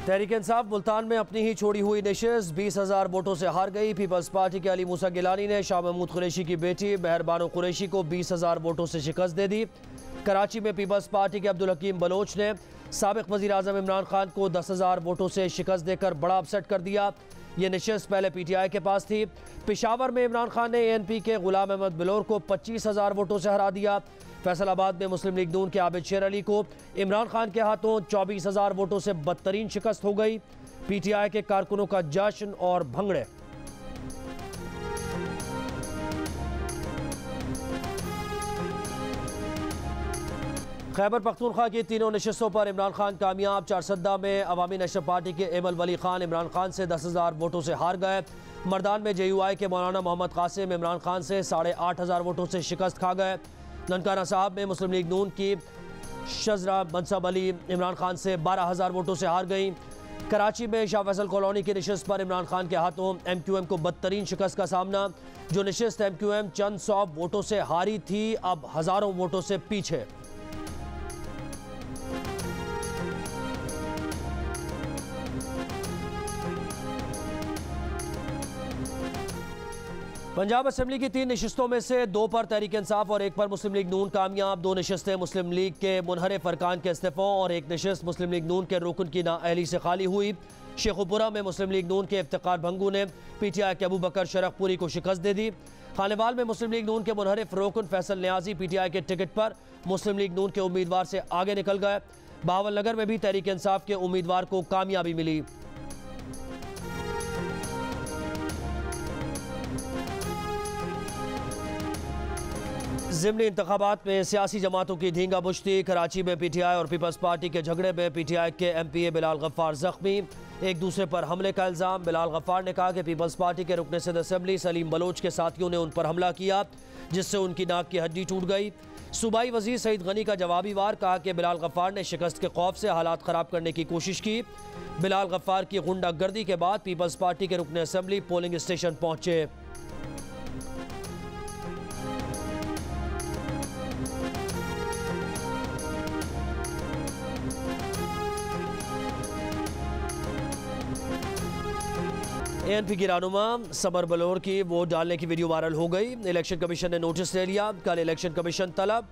तहरीक इंसाफ मुल्तान में अपनी ही छोड़ी हुई नशिस्त 20,000 वोटों से हार गई। पीपल्स पार्टी के अली मूसा गिलानी ने शाह महमूद कुरैशी की बेटी मेहरबानो कुरैशी को 20,000 वोटों से शिकस्त दे दी। कराची में पीपल्स पार्टी के अब्दुल हकीम बलोच ने साबिक वज़ीर आज़म इमरान खान को 10,000 वोटों से शिकस्त देकर बड़ा अपसेट कर दिया। ये नशिस्त पहले PTI के पास थी। पेशावर में इमरान खान ने ANP के गुलाम अहमद बिलोर को 25,000 वोटों से हरा दिया। फैसलाबाद में मुस्लिम लीग नून के आबिद शेर अली को इमरान खान के हाथों 24,000 वोटों से बदतरीन शिकस्त हो गई। PTI के कारकुनों का जश्न और भंगड़े। खैबर पख्तूनख्वा की तीनों नशिस्तों पर इमरान खान कामयाब। चारसद्दा में अवामी नेशनल पार्टी के एमल वली खान इमरान खान से 10,000 वोटों से हार गए। मर्दान में JUI के मौलाना मोहम्मद कासिम इमरान खान से 8,500 वोटों से शिकस्त खा गए। ननकाना साहब में मुस्लिम लीग नून की शजरा मनसब अली इमरान खान से 12,000 वोटों से हार गई। कराची में शाह फैसल कॉलोनी की नशिस्त पर इमरान खान के हाथों MQM को बदतरीन शिकस्त का सामना। जो नशिस्त MQM चंद 100 वोटों से हारी थी, अब हज़ारों वोटों से पीछे। पंजाब असेंबली की 3 नशिस्तों में से 2 पर तहरीक इंसाफ और 1 पर मुस्लिम लीग नून कामयाब। 2 नशिस्तें मुस्लिम लीग के मुनहरिफ अरकान के इस्तीफ़ों और 1 नशिस्त मुस्लिम लीग नून के रुकन की नाअहली से खाली हुई। शेखुपुरा में मुस्लिम लीग नून के इफ्तिकार भंगू ने PTI के अबू बकर शरकपुरी को शिकस्त दे दी। खानेवाल में मुस्लिम लीग नून के मुनहरिफ रुकन फैसल न्याजी PTI के टिकट पर मुस्लिम लीग नून के उम्मीदवार से आगे निकल गए। बहावल नगर में भी तहरीक इंसाफ के उम्मीदवार को कामयाबी मिली। ज़िमनी इंतखाबात में सियासी जमातों की धींगा बुश्ती। कराची में PTI और पीपल्स पार्टी के झगड़े में PTI के MPA बिलाल गफ्फार जख्मी। एक दूसरे पर हमले का इल्ज़ाम। बिलाल गफ्फार ने कहा कि पीपल्स पार्टी के रुकने सदर असेंबली सलीम बलोच के साथियों ने उन पर हमला किया, जिससे उनकी नाक की हड्डी टूट गई। सूबाई वज़ीर सईद गनी का जवाबी वार। कहा कि बिलाल गफ्फार ने शिकस्त के खौफ से हालात ख़राब करने की कोशिश की। बिलाल गफ्फार की गुंडागर्दी के बाद पीपल्स पार्टी के रुकने असेंबली पोलिंग स्टेशन पहुँचे। ANP की रहनुमा समर बलोर की वोट डालने की वीडियो वायरल हो गई। इलेक्शन कमीशन ने नोटिस ले लिया। कल इलेक्शन कमीशन तलब।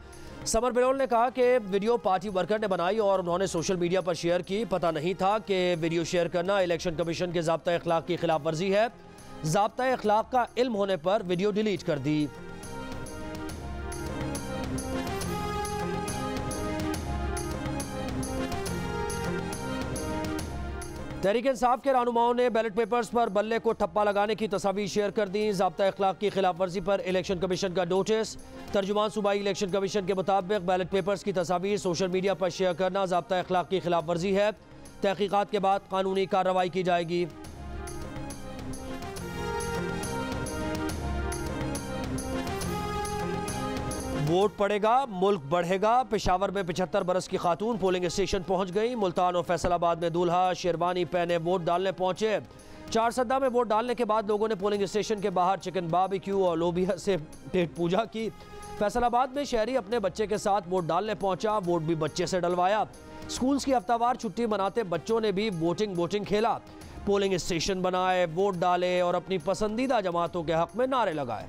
समर बलोर ने कहा कि वीडियो पार्टी वर्कर ने बनाई और उन्होंने सोशल मीडिया पर शेयर की। पता नहीं था कि वीडियो शेयर करना इलेक्शन कमीशन के ज़ाब्ता अखलाक की खिलाफ वर्जी है। ज़ाब्ता अखलाक का इल्म होने पर वीडियो डिलीट कर दी। तहरीक इंसाफ के रहनुमाओं ने बैलेट पेपर्स पर बल्ले को ठप्पा लगाने की तस्वीर शेयर कर दी। ज़ाब्ता अखलाक की खिलाफ वर्जी पर इलेक्शन कमीशन का नोटिस। तर्जुमान सूबाई इलेक्शन कमीशन के मुताबिक बैलेट पेपर्स की तस्वीर सोशल मीडिया पर शेयर करना ज़ाब्ता अखलाक की खिलाफ वर्जी है। तहकीकात के बाद कानूनी कार्रवाई की जाएगी। वोट पड़ेगा, मुल्क बढ़ेगा। पेशावर में 75 बरस की खातून पोलिंग स्टेशन पहुंच गई। मुल्तान और फैसलाबाद में दूल्हा शेरवानी पहने वोट डालने पहुंचे। चारसद्दा में वोट डालने के बाद लोगों ने पोलिंग स्टेशन के बाहर चिकन बारबेक्यू और लोबिया से पेट पूजा की। फैसलाबाद में शहरी अपने बच्चे के साथ वोट डालने पहुंचा। वोट भी बच्चे से डलवाया। स्कूल्स की हफ्तावार छुट्टी मनाते बच्चों ने भी वोटिंग खेला। पोलिंग स्टेशन बनाए, वोट डाले और अपनी पसंदीदा जमातों के हक में नारे लगाए।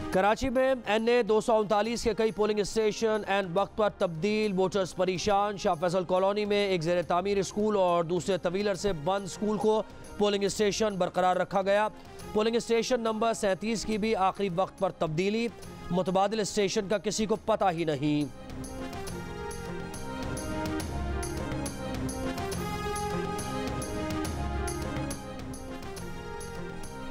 कराची में NA 239 के कई पोलिंग स्टेशन एंड वक्त पर तब्दील। वोटर्स परेशान। शाह फैसल कॉलोनी में एक ज़ेर तामीर स्कूल और दूसरे तवीलर से बंद स्कूल को पोलिंग स्टेशन बरकरार रखा गया। पोलिंग स्टेशन नंबर 37 की भी आखिरी वक्त पर तब्दीली। मुतबादिल स्टेशन का किसी को पता ही नहीं।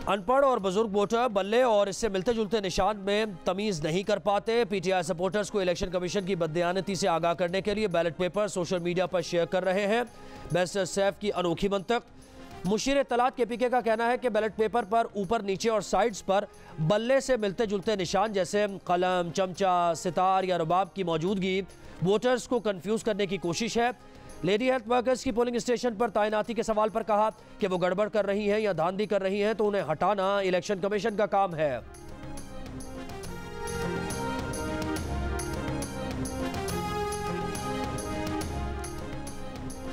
अनपढ़ और बुजुर्ग वोटर बल्ले और इससे मिलते जुलते निशान में तमीज़ नहीं कर पाते। PTI सपोर्टर्स को इलेक्शन कमीशन की बददियानती से आगाह करने के लिए बैलेट पेपर सोशल मीडिया पर शेयर कर रहे हैं। बैरिस्टर सैफ की अनोखी मंतक। मुशीर इत्तलात KPK का कहना है कि बैलेट पेपर पर ऊपर नीचे और साइड्स पर बल्ले से मिलते जुलते निशान जैसे कलम, चमचा, सितार या रुबाब की मौजूदगी वोटर्स को कंफ्यूज करने की कोशिश है। लेडी हेल्थ वर्कर्स की पोलिंग स्टेशन पर तैनाती के सवाल पर कहा कि वो गड़बड़ कर रही हैं या धांधली कर रही हैं तो उन्हें हटाना इलेक्शन कमीशन का काम है।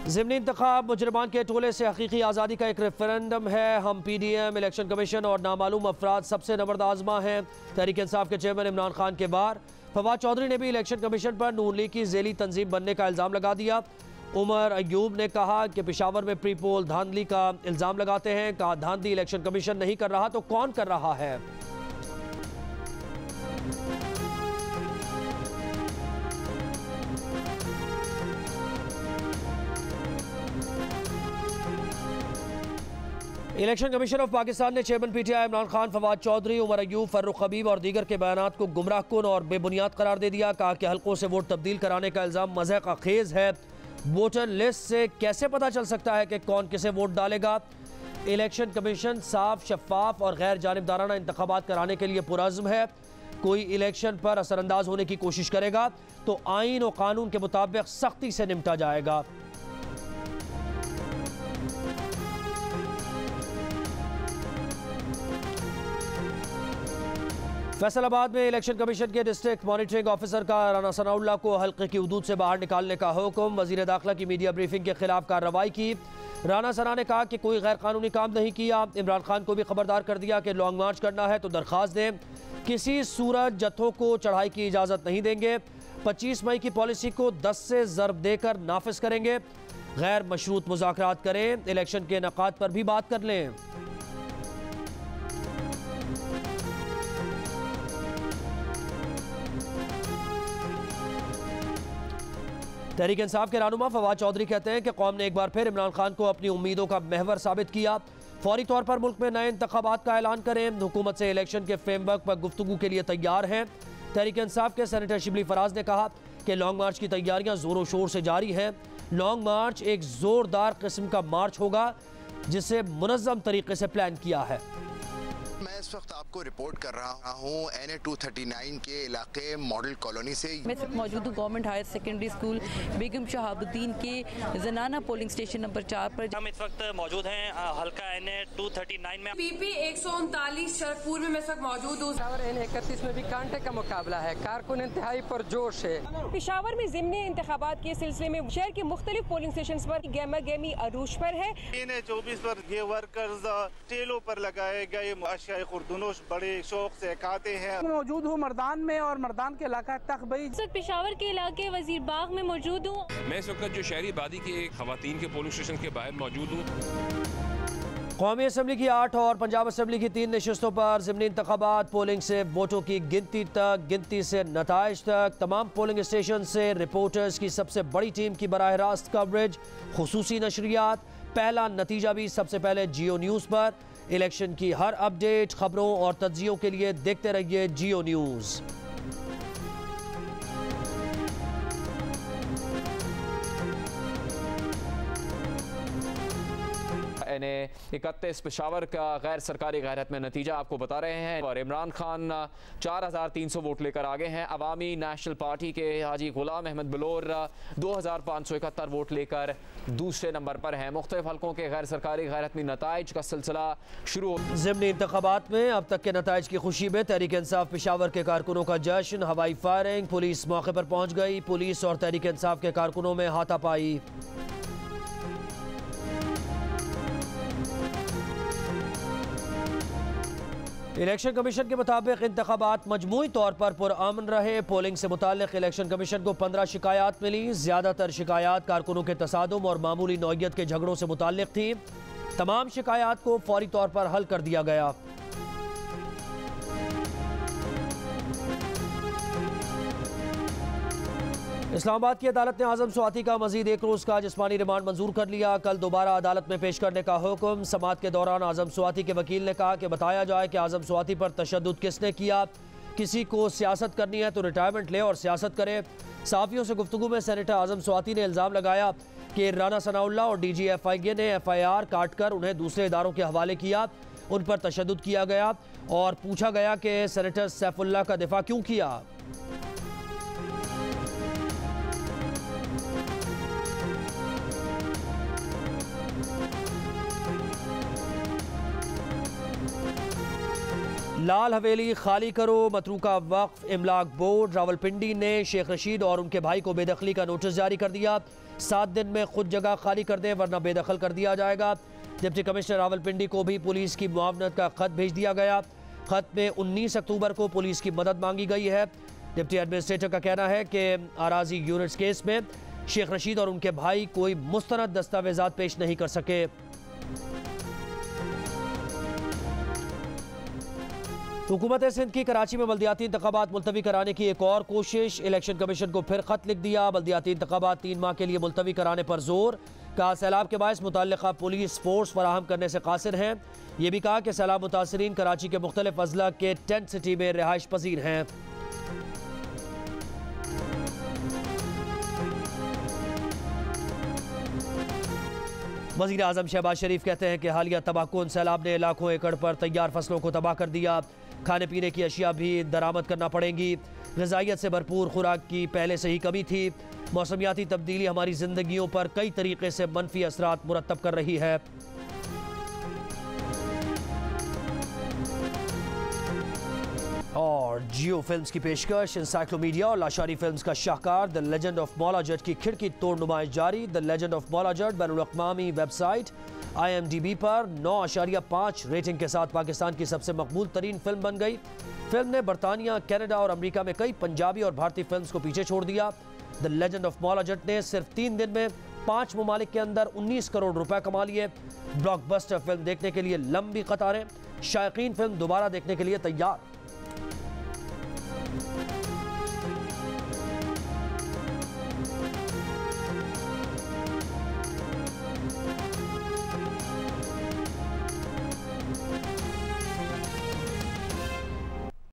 ज़िमनी इंतखाब मुजरमान के टोले से हकीकी आज़ादी का एक रेफरेंडम है। हम PDM, इलेक्शन कमीशन और नामालूम अफराद सबसे नंबर्द आजमा हैं। तहरीक इंसाफ के चेयरमैन इमरान खान के बार। फवाद चौधरी ने भी इलेक्शन कमीशन पर नून लीग की ज़ेली तंजीम बनने का इल्ज़ाम लगा दिया। उमर अयूब ने कहा कि पेशावर में प्री पोल धांधली का इल्ज़ाम लगाते हैं। कहा धांधली इलेक्शन कमीशन नहीं कर रहा तो कौन कर रहा है। इलेक्शन कमीशन ऑफ पाकिस्तान ने चेयरमैन PTI इमरान खान, फवाद चौधरी, उमर अयूब, फर्रुख हबीब और दीगर के बयानात को गुमराहकुन और बेबुनियाद करार दे दिया। कहा कि हल्कों से वोट तब्दील कराने का इल्ज़ाम मज़ह का खेज है। वोटर लिस्ट से कैसे पता चल सकता है कि कौन किसे वोट डालेगा। इलेक्शन कमीशन साफ, शफाफ और गैर जानिबदाराना इंतखाबात कराने के लिए पुरज़्म है। कोई इलेक्शन पर असरअंदाज होने की कोशिश करेगा तो आइन और कानून के मुताबिक सख्ती से निपटा जाएगा। फैसलाबाद में इलेक्शन कमीशन के डिस्ट्रिक्ट मॉनिटरिंग ऑफिसर का राना सनाउल्लाह को हल्के की हदूद से बाहर निकालने का हुक्म। वजीर दाखिला की मीडिया ब्रीफिंग के खिलाफ कार्रवाई की। राना सना ने कहा कि कोई गैर कानूनी काम नहीं किया। इमरान खान को भी खबरदार कर दिया कि लॉन्ग मार्च करना है तो दरख्वास्त दें। किसी सूरत जत्थों को चढ़ाई की इजाज़त नहीं देंगे। 25 मई की पॉलिसी को 10 से ज़रब देकर नाफिज करेंगे। गैर मशरूत मुज़ाकरात करें। इलेक्शन के इनेकाद पर भी बात कर लें। तहरीक इंसाफ के रहनुमा फवाद चौधरी कहते हैं कि कौम ने एक बार फिर इमरान खान को अपनी उम्मीदों का महवर साबित किया। फौरी तौर पर मुल्क में नए इंतखाबात का ऐलान करें। हुकूमत से इलेक्शन के फ्रेमवर्क पर गुफ्तगू के लिए तैयार हैं। तहरीक इंसाफ के सेनेटर शिबली फराज ने कहा कि लॉन्ग मार्च की तैयारियां जोरों शोर से जारी हैं। लॉन्ग मार्च एक जोरदार किस्म का मार्च होगा जिसे मुनज़्ज़म तरीके से प्लान किया है। मैं इस वक्त आपको रिपोर्ट कर रहा हूँ NA 239 के इलाके मॉडल कॉलोनी से। मैं मौजूद हूँ गवर्नमेंट हायर सेकेंडरी स्कूल बेगम शहाबुद्दीन के जनाना पोलिंग स्टेशन नंबर 4 पर। हम इस वक्त मौजूद हैं हल्का NA 239 में। PP 139 शरफपुर में मैं इस वक्त मौजूद हूँ। NA 31 में भी कांटे का मुकाबला है। कारकुन इंतहाई पुरजोश है। पेशावर में ज़िमनी इंतखाबात के सिलसिले में शहर के मुख्तलिफ पोलिंग स्टेशन पर गहमा गहमी अरूज पर है। NA 24 पर ये वर्कर्स टेलों पर लगाए गए खुर्दुनोश बड़े शौक से खाते हैं। मौजूद हूँ मर्दान में और मर्दान के इलाका तखबई पेशावर के इलाके वजीर बाग में मौजूद हूँ। मैं इस वक्त जो शहरी आबादी के खवातीन के पोलिंग स्टेशन के बाहर मौजूद हूँ। कौमी असम्बली की 8 और पंजाब असम्बली की 3 नशिस्तों पर ज़िमनी इंतखाबात, पोलिंग से वोटों की गिनती तक, गिनती से नताइज तक, तमाम पोलिंग स्टेशन से रिपोर्टर्स की सबसे बड़ी टीम की बराह रास्त कवरेज, खुसूसी नशरियात, पहला नतीजा भी सबसे पहले जियो न्यूज़ पर। इलेक्शन की हर अपडेट, खबरों और तज्जियों के लिए देखते रहिए जियो न्यूज़। NA 31 पेशावर का गैर सरकारी गैरत में नतीजा आपको बता रहे हैं और इमरान खान 4300 वोट लेकर आगे हैं। अवामी नेशनल पार्टी के हाजी गुलाम अहमद बलोर 2571 वोट लेकर दूसरे नंबर पर हैं। मुख्तलिफ हल्कों के गैर सरकारी गैरत में नताइज का सिलसिला शुरू। ज़िमनी इंतखाबात में अब तक के नताइज की खुशी में तहरीक इंसाफ पेशावर के कारकुनों का जश्न। हवाई फायरिंग, पुलिस मौके पर पहुंच गई। पुलिस और तहरीक इंसाफ के कारकुनों में हाथापाई। इलेक्शन कमीशन के मुताबिक इंतखाबात मजमूई तौर पर पुरअमन रहे। पोलिंग से मुताल्लिक इलेक्शन कमीशन को 15 शिकायत मिली। ज़्यादातर शिकायत कारकुनों के तसादुम और मामूली नौइयत के झगड़ों से मुताल्लिक थी। तमाम शिकायत को फौरी तौर पर हल कर दिया गया। इस्लामाबाद की अदालत ने आजम स्वाति का मजीद एक रोज़ का जिस्मानी रिमांड मंजूर कर लिया। कल दोबारा अदालत में पेश करने का हुक्म। समाअत के दौरान आजम स्वाति के वकील ने कहा कि बताया जाए कि आजम स्वाति पर तशद्दुद किसने किया। किसी को सियासत करनी है तो रिटायरमेंट ले और सियासत करे। सहाफ़ियों से गुफ्तगू में सेनेटर आजम स्वाति ने इल्ज़ाम लगाया कि राना सनाउल्लाह और DG FIA ने FIR काट कर उन्हें दूसरे इदारों के हवाले किया। उन पर तशद्दुद किया गया और पूछा गया कि सेनेटर सैफुल्लाह का दिफा क्यों किया। लाल हवेली खाली करो, मतरूका वक्फ इमलाक बोर्ड रावलपिंडी ने शेख रशीद और उनके भाई को बेदखली का नोटिस जारी कर दिया। 7 दिन में खुद जगह खाली कर दें वरना बेदखल कर दिया जाएगा। डिप्टी कमिश्नर रावलपिंडी को भी पुलिस की मुआवनत का खत भेज दिया गया। खत में 19 अक्टूबर को पुलिस की मदद मांगी गई है। डिप्टी एडमिनिस्ट्रेटर का कहना है कि आराजी यूनिट्स केस में शेख रशीद और उनके भाई कोई मुस्तनद दस्तावेजात पेश नहीं कर सके। हुकूमत सिंध की कराची में बल्दियाती इंतखाबात मुलतवी कराने की एक और कोशिश। इलेक्शन कमीशन को फिर खत लिख दिया। बल्दियाती इंतखाबात 3 माह के लिए मुलतवी कराने पर जोर। कहा सैलाब के बायस मुतल्लिका पुलिस फोर्स फराहम करने से कासिर हैं। यह भी कहा कि सैलाब मुतासरीन कराची के मुख्तलिफ अजला के टेंट सिटी में रिहाइश पजीर हैं। वज़ीर आज़म शहबाज शरीफ कहते हैं कि हालिया तबाहकुन सैलाब ने लाखों एकड़ पर तैयार फसलों को तबाह कर दिया। खाने पीने की अशिया भी दरामद करना पड़ेंगी। ग़िज़ाइयत से भरपूर खुराक की पहले से ही कमी थी। मौसमियाती तब्दीली हमारी ज़िंदगियों पर कई तरीक़े से मनफी असरात मुरतब कर रही है। और जियो फिल्म्स की पेशकश इंसाइक्लोमीडिया और लाशारी फिल्म्स का शाहकार the legend of Maula Jatt की खिड़की तोड़ नुमाइश जारी। The legend of Maula Jatt बैनुल-अक़वामी website IMDb पर 9.5 रेटिंग के साथ पाकिस्तान की सबसे मकबूल तरीन फिल्म बन गई। फिल्म ने बरतानिया, कनाडा और अमेरिका में कई पंजाबी और भारतीय फिल्म्स को पीछे छोड़ दिया। The legend of Maula Jatt ने सिर्फ 3 दिन में 5 ममालिक के अंदर 19 करोड़ रुपए कमा लिए। ब्लॉकबस्टर फिल्म देखने के लिए लंबी कतारें, शायकीन फिल्म दोबारा देखने के लिए तैयार।